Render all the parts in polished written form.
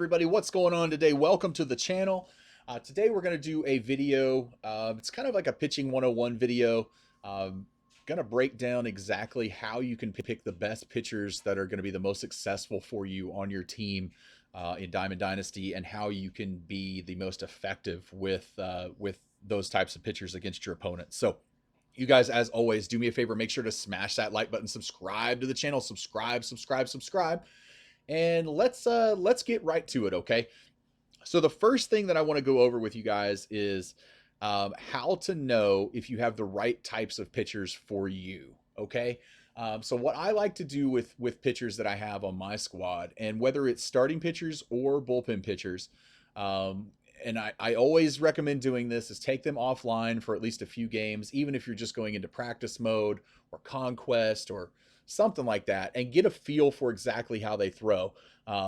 everybody, what's going on today? Welcome to the channel. Today we're going to do a video. It's kind of like a pitching 101 video. Going to break down exactly how you can pick the best pitchers that are going to be the most successful for you on your team in Diamond Dynasty, and how you can be the most effective with those types of pitchers against your opponents. So you guys, as always, do me a favor, make sure to smash that like button, subscribe to the channel, subscribe, and let's get right to it. Okay, so the first thing that I want to go over with you guys is how to know if you have the right types of pitchers for you. Okay, so what I like to do with pitchers that I have on my squad, and whether it's starting pitchers or bullpen pitchers, um, and I always recommend doing this, is take them offline for at least a few games, even if you're just going into practice mode or conquest or something like that, and get a feel for exactly how they throw.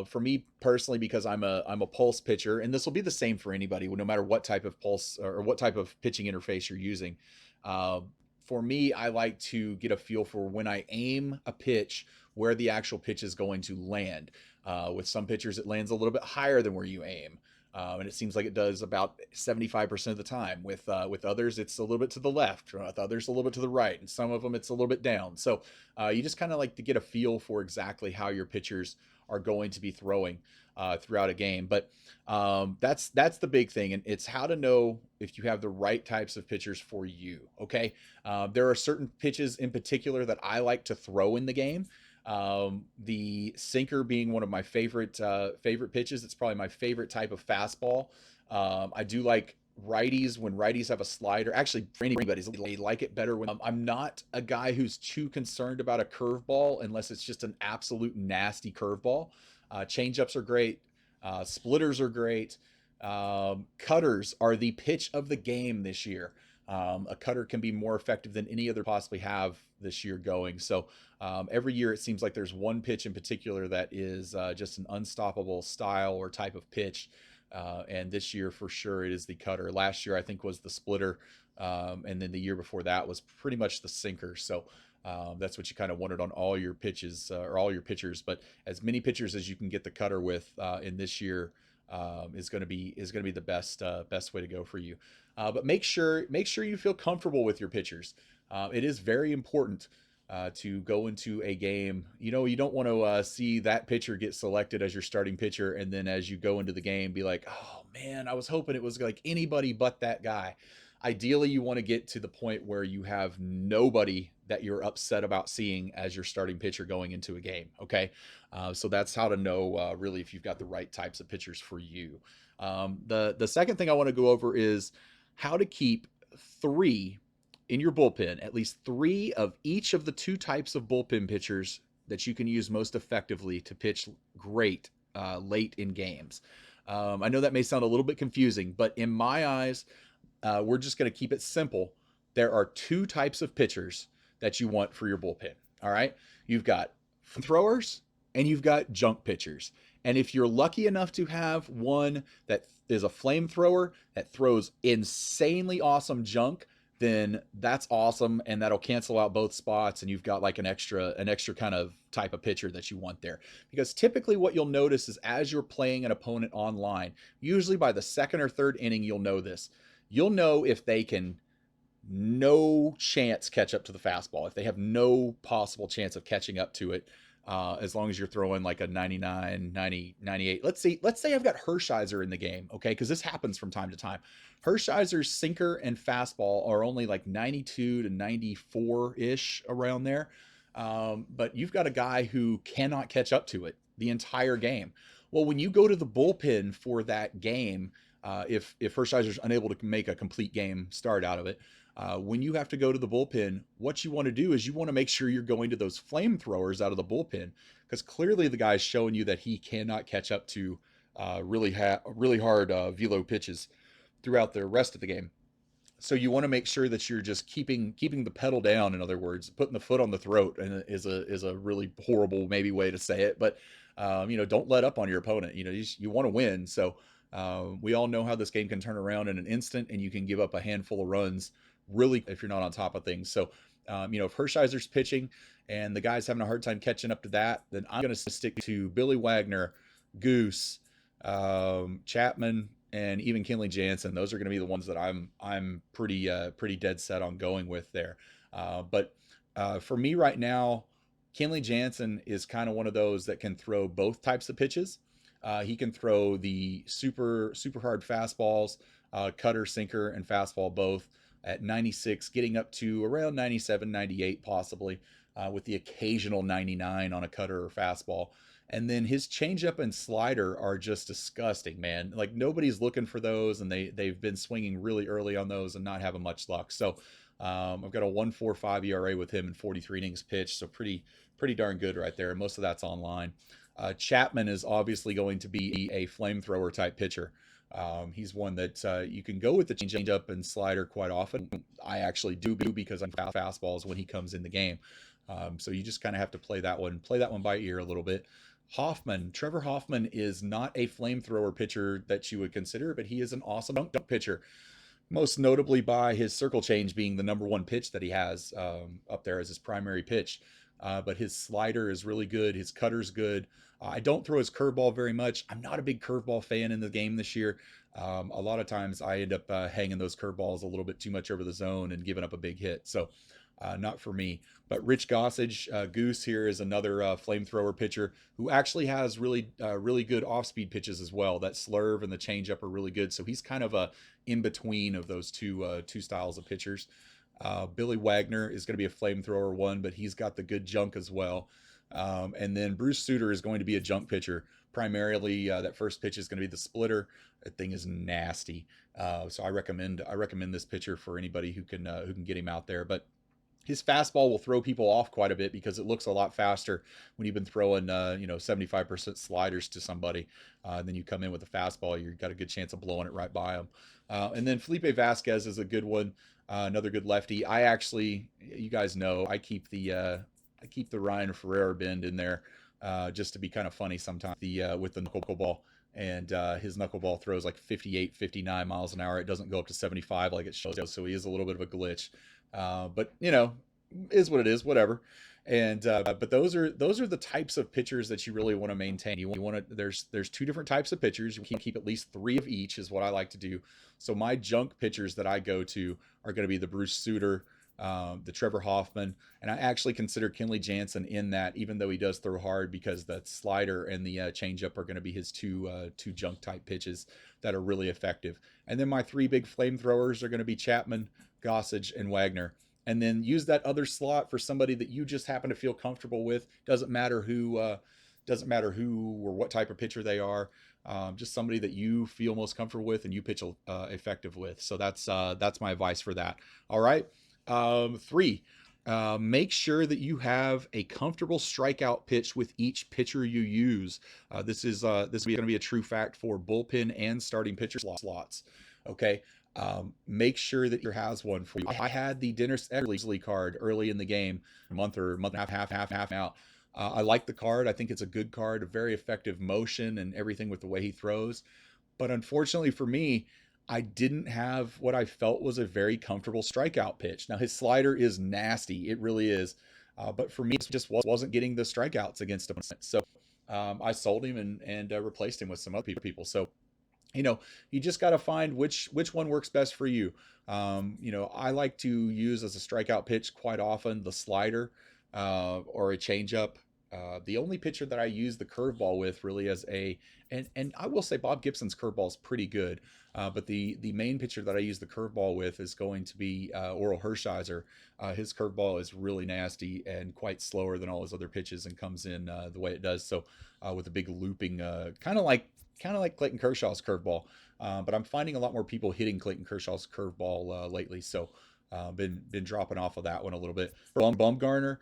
For me personally, because I'm a pulse pitcher, and this will be the same for anybody, no matter what type of pulse or what type of pitching interface you're using. Uh, for me, I like to get a feel for, when I aim a pitch, where the actual pitch is going to land. With some pitchers, it lands a little bit higher than where you aim. And it seems like it does about 75% of the time. With others, it's a little bit to the left, with others a little bit to the right, and some of them it's a little bit down. So you just kind of like to get a feel for exactly how your pitchers are going to be throwing throughout a game. But that's the big thing, and it's how to know if you have the right types of pitchers for you. Okay, there are certain pitches in particular that I like to throw in the game. The sinker being one of my favorite pitches. It's probably my favorite type of fastball. I do like righties when righties have a slider. Actually, for anybody's, they like it better when I'm not a guy who's too concerned about a curveball unless it's just an absolute nasty curveball. Changeups are great. Splitters are great. Cutters are the pitch of the game this year. A cutter can be more effective than any other possibly have this year going. So every year it seems like there's one pitch in particular that is just an unstoppable style or type of pitch. And this year for sure it is the cutter. Last year I think was the splitter. And then the year before that was pretty much the sinker. So that's what you kind of wanted on all your pitches or all your pitchers. But as many pitchers as you can get the cutter with in this year is going to be the best way to go for you. But make sure you feel comfortable with your pitchers. It is very important to go into a game. You know, you don't want to see that pitcher get selected as your starting pitcher, and then as you go into the game, be like, oh man, I was hoping it was like anybody but that guy. Ideally, you want to get to the point where you have nobody that you're upset about seeing as your starting pitcher going into a game. Okay, so that's how to know really if you've got the right types of pitchers for you. The second thing I want to go over is how to keep three in your bullpen, at least three of each of the two types of bullpen pitchers that you can use most effectively to pitch great late in games. I know that may sound a little bit confusing, but in my eyes, we're just going to keep it simple. There are two types of pitchers that you want for your bullpen. All right. You've got throwers and you've got junk pitchers. And if you're lucky enough to have one that is a flamethrower that throws insanely awesome junk, then that's awesome, and that'll cancel out both spots, and you've got like an extra kind of type of pitcher that you want there. Because typically what you'll notice is, as you're playing an opponent online, usually by the second or third inning, you'll know this. You'll know if they can no chance catch up to the fastball, if they have no possible chance of catching up to it, as long as you're throwing like a 99, 90, 98. Let's say I've got Hershiser in the game, okay? Because this happens from time to time. Hershiser's sinker and fastball are only like 92 to 94-ish around there. But you've got a guy who cannot catch up to it the entire game. Well, when you go to the bullpen for that game, if Hershiser's unable to make a complete game start out of it, when you have to go to the bullpen, what you want to do is you want to make sure you're going to those flamethrowers out of the bullpen, because clearly the guy's showing you that he cannot catch up to really hard velo pitches throughout the rest of the game. So you want to make sure that you're just keeping the pedal down. In other words, putting the foot on the throat, and is a really horrible maybe way to say it, but don't let up on your opponent. You want to win. So we all know how this game can turn around in an instant, and you can give up a handful of runs really if you're not on top of things. So if Hershiser's pitching and the guy's having a hard time catching up to that, then I'm going to stick to Billy Wagner, Goose, Chapman, and even Kenley Jansen. Those are going to be the ones that I'm pretty dead set on going with there. But for me right now, Kenley Jansen is kind of one of those that can throw both types of pitches. He can throw the super hard fastballs, cutter, sinker, and fastball both at 96, getting up to around 97, 98 possibly, with the occasional 99 on a cutter or fastball. And then his changeup and slider are just disgusting, man. Like nobody's looking for those, and they've been swinging really early on those and not having much luck. So I've got a 1.45 ERA with him in 43 innings pitched, so pretty darn good right there. Most of that's online. Chapman is obviously going to be a flamethrower type pitcher. He's one that you can go with the changeup and slider quite often. I actually do because I'm fastballs when he comes in the game. So you just kind of have to play that one by ear a little bit. Trevor Hoffman is not a flamethrower pitcher that you would consider, but he is an awesome dunk pitcher, most notably by his circle change being the number one pitch that he has up there as his primary pitch. But his slider is really good. His cutter's good. I don't throw his curveball very much. I'm not a big curveball fan in the game this year. A lot of times I end up hanging those curveballs a little bit too much over the zone and giving up a big hit. So not for me. But Rich Gossage, Goose here is another flamethrower pitcher who actually has really good off-speed pitches as well. That slurve and the changeup are really good. So he's kind of a in between of those two styles of pitchers. Billy Wagner is going to be a flamethrower one, but he's got the good junk as well. And then Bruce Sutter is going to be a junk pitcher. Primarily, that first pitch is going to be the splitter. That thing is nasty. So I recommend this pitcher for anybody who can get him out there. But his fastball will throw people off quite a bit because it looks a lot faster when you've been throwing 75% sliders to somebody. Then you come in with a fastball, you've got a good chance of blowing it right by them. And then Felipe Vasquez is a good one, another good lefty. You guys know, I keep the Ryan Ferreira bend in there just to be kind of funny sometimes. With the knuckleball. And his knuckleball throws like 58, 59 miles an hour. It doesn't go up to 75 like it shows, so he is a little bit of a glitch. But is what it is, whatever. And but those are the types of pitchers that you really want to maintain. You want to there's two different types of pitchers. You can keep at least 3 of each is what I like to do. So my junk pitchers that I go to are going to be the Bruce Sutter, the Trevor Hoffman, and I actually consider Kenley Jansen in that, even though he does throw hard, because the slider and the changeup are going to be his two junk type pitches that are really effective. And then my 3 big flamethrowers are going to be Chapman, Gossage, and Wagner. And then use that other slot for somebody that you just happen to feel comfortable with. Doesn't matter who or what type of pitcher they are. Just somebody that you feel most comfortable with and you pitch effective with. So that's my advice for that. All right. 3, make sure that you have a comfortable strikeout pitch with each pitcher you use. This is going to be a true fact for bullpen and starting pitcher slots. Okay. Make sure that your has one for you. I had the Dynasty card early in the game, a month and a half out. I like the card. I think it's a good card, a very effective motion and everything with the way he throws. But unfortunately for me, I didn't have what I felt was a very comfortable strikeout pitch. Now his slider is nasty. It really is. But for me, it just wasn't getting the strikeouts against him. So I sold him and replaced him with some other people. So you just got to find which one works best for you. I like to use as a strikeout pitch quite often the slider or a changeup. The only pitcher that I use the curveball with really as and I will say Bob Gibson's curveball is pretty good, but the main pitcher that I use the curveball with is going to be Oral Hershiser. His curveball is really nasty and quite slower than all his other pitches and comes in the way it does. So with a big looping, kind of like Clayton Kershaw's curveball, but I'm finding a lot more people hitting Clayton Kershaw's curveball lately. So been dropping off of that one a little bit. For Bumgarner,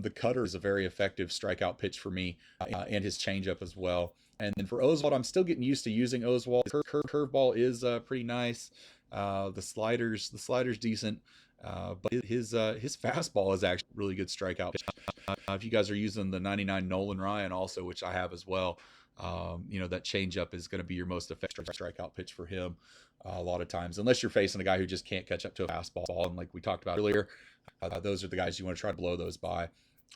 the cutter is a very effective strikeout pitch for me, and his changeup as well. And then for Oswald, I'm still getting used to using Oswald. His curveball is pretty nice. The slider's decent, but his fastball is actually really good strikeout pitch. If you guys are using the 99 Nolan Ryan also, which I have as well, that changeup is going to be your most effective strikeout pitch for him a lot of times, unless you're facing a guy who just can't catch up to a fastball. And like we talked about earlier, those are the guys you want to try to blow those by.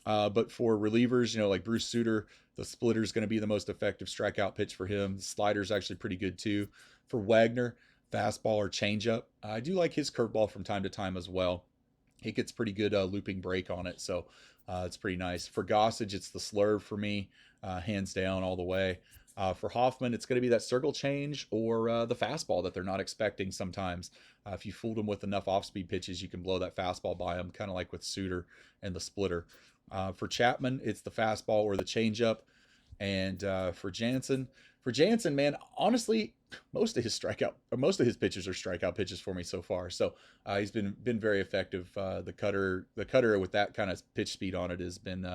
But for relievers, like Bruce Sutter, the splitter is going to be the most effective strikeout pitch for him. The slider is actually pretty good too. For Wagner, fastball or changeup. I do like his curveball from time to time as well. He gets pretty good looping break on it, so it's pretty nice. For Gossage, it's the slurve for me, hands down all the way. For Hoffman, it's going to be that circle change or the fastball that they're not expecting sometimes. If you fooled them with enough off-speed pitches, you can blow that fastball by them, kind of like with Suter and the splitter. For Chapman, it's the fastball or the changeup. And for Jansen, man, honestly, most of his pitches are strikeout pitches for me so far. So he's been very effective. The cutter with that kind of pitch speed on it has been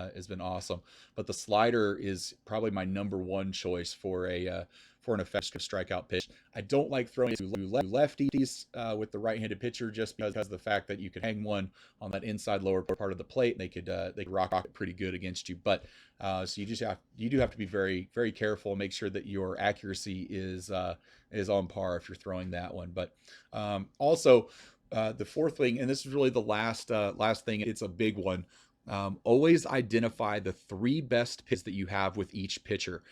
awesome. But the slider is probably my number one choice for an effective strikeout pitch. I don't like throwing to lefties with the right-handed pitcher just because of the fact that you could hang one on that inside lower part of the plate and they could rock it pretty good against you. But so you do have to be very, very careful and make sure that your accuracy is on par if you're throwing that one. But also the fourth thing, and this is really the last thing, it's a big one. Always identify the 3 best pitches that you have with each pitcher.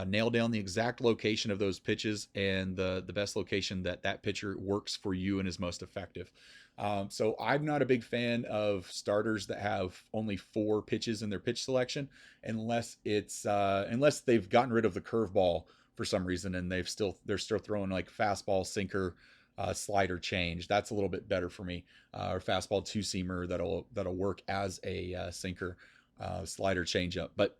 Nail down the exact location of those pitches and the best location that pitcher works for you and is most effective. So I'm not a big fan of starters that have only 4 pitches in their pitch selection, unless they've gotten rid of the curveball for some reason and they're still throwing like fastball, sinker, slider change. That's a little bit better for me. Or fastball two seamer that'll work as a sinker, slider changeup. But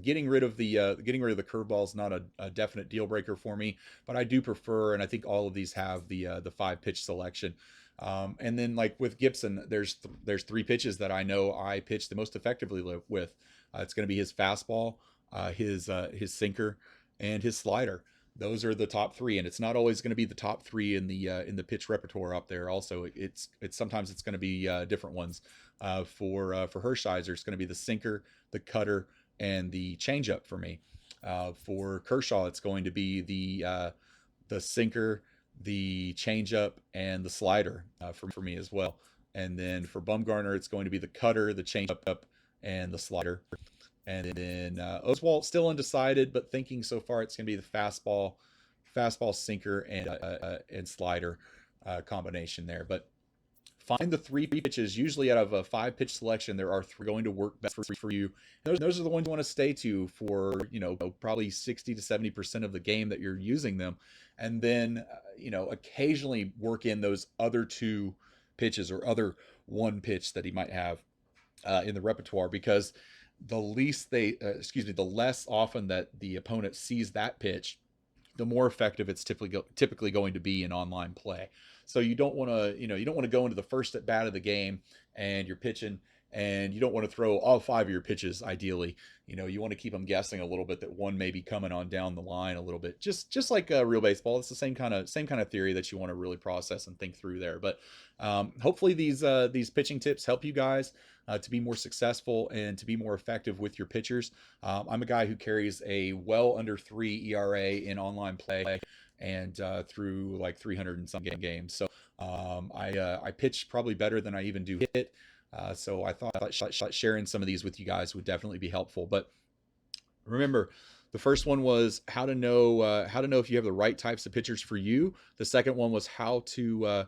getting rid of the curveball is not a definite deal breaker for me. But I do prefer, and I think all of these have the 5 pitch selection. And then like with Gibson, there's 3 pitches that I know I pitch the most effectively with. It's going to be his fastball, his sinker, and his slider. Those are the top 3, and it's not always going to be the top 3 in the pitch repertoire up there. Also, it's sometimes it's going to be different ones. For Hershiser, it's going to be the sinker, the cutter, and the changeup for me. For Kershaw, it's going to be the sinker, the changeup, and the slider for me as well. And then for Bumgarner, it's going to be the cutter, the changeup, and the slider. And then Oswalt still undecided, but thinking so far it's going to be the fastball, sinker, and slider combination there. But find the 3 pitches. Usually out of a 5 pitch selection, there are 3 going to work best for you. And those are the ones you want to stay to for probably 60 to 70% of the game that you're using them. And then occasionally work in those other 2 pitches or other 1 pitch that he might have in the repertoire, because the less often that the opponent sees that pitch, the more effective it's typically going to be in online play. So you don't want to go into the first at bat of the game and you're pitching, and you don't want to throw all 5 of your pitches. Ideally, you want to keep them guessing a little bit, that one may be coming on down the line a little bit, just like real baseball. It's the same kind of theory that you want to really process and think through there. But hopefully these pitching tips help you guys to be more successful and to be more effective with your pitchers. I'm a guy who carries a well under 3 ERA in online play and through like 300 and some games. So I pitch probably better than I even do hit. So I thought sharing some of these with you guys would definitely be helpful. But remember, the first one was how to know if you have the right types of pitchers for you. The second one was how to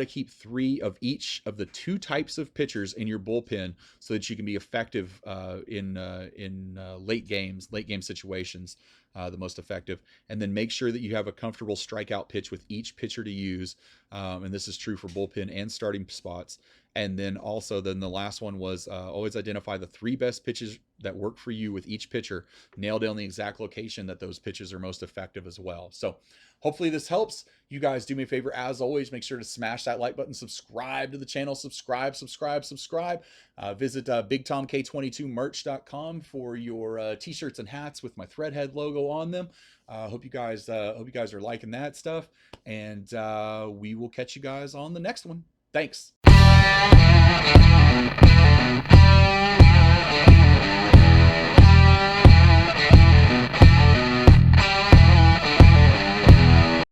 keep 3 of each of the 2 types of pitchers in your bullpen so that you can be effective in late game situations, the most effective. And then make sure that you have a comfortable strikeout pitch with each pitcher to use. And this is true for bullpen and starting spots. And then the last one was always identify the 3 best pitches that work for you with each pitcher. Nail down the exact location that those pitches are most effective as well. So hopefully this helps. You guys do me a favor, as always, make sure to smash that like button, subscribe to the channel, subscribe. Visit BigTomK22merch.com for your t-shirts and hats with my Threadhead logo on them. Hope you guys are liking that stuff, and we will catch you guys on the next one. Thanks.